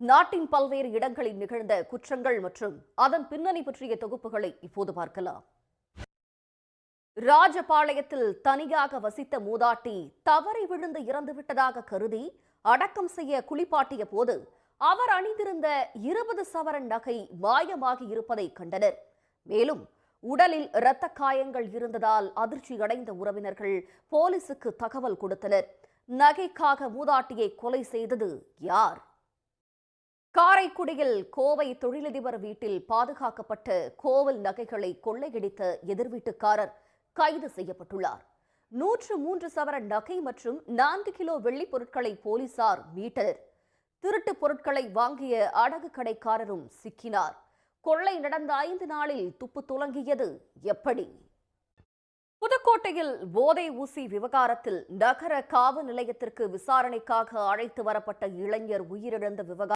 நாட்டின் பல்வேறு இடங்களில் நிகழ்ந்த குற்றங்கள் மற்றும் அதன் பின்னணி பற்றிய தொகுப்புகளை இப்போது பார்க்கலாம். ராஜபாளையத்தில் தனியாக வசித்த மூதாட்டி தவறி விழுந்து இறந்துவிட்டதாக கருதி அடக்கம் செய்ய குளிப்பாட்டிய போது அவர் அணிந்திருந்த 20 சவரன் நகை மாயமாகி இருப்பதை கண்டனர். மேலும் உடலில் இரத்த காயங்கள் இருந்ததால் அதிர்ச்சியடைந்த உறவினர்கள் போலீசுக்கு தகவல் கொடுத்தனர். நகைக்காக மூதாட்டியை கொலை செய்தது யார்? காரைக்குடியில் கோவை தொழிலதிபர் வீட்டில் பாதுகாக்கப்பட்ட கோவில் நகைகளை கொள்ளையடித்த எதிர்வீட்டுக்காரர் கைது செய்யப்பட்டுள்ளார். 103 சவரன் நகை மற்றும் 4 கிலோ வெள்ளிப் பொருட்களை போலீசார் மீட்டனர். திருட்டு பொருட்களை வாங்கிய அடகு கடைக்காரரும் சிக்கினார். கொள்ளை நடந்த 5 நாளில் துப்பு துலங்கியது எப்படி? புதுக்கோட்டையில் போதை ஊசி விவகாரத்தில் நகர காவல் நிலையத்திற்கு விசாரணைக்காக அழைத்து வரப்பட்ட இளைஞர் உயிரிழந்த விவகாரம்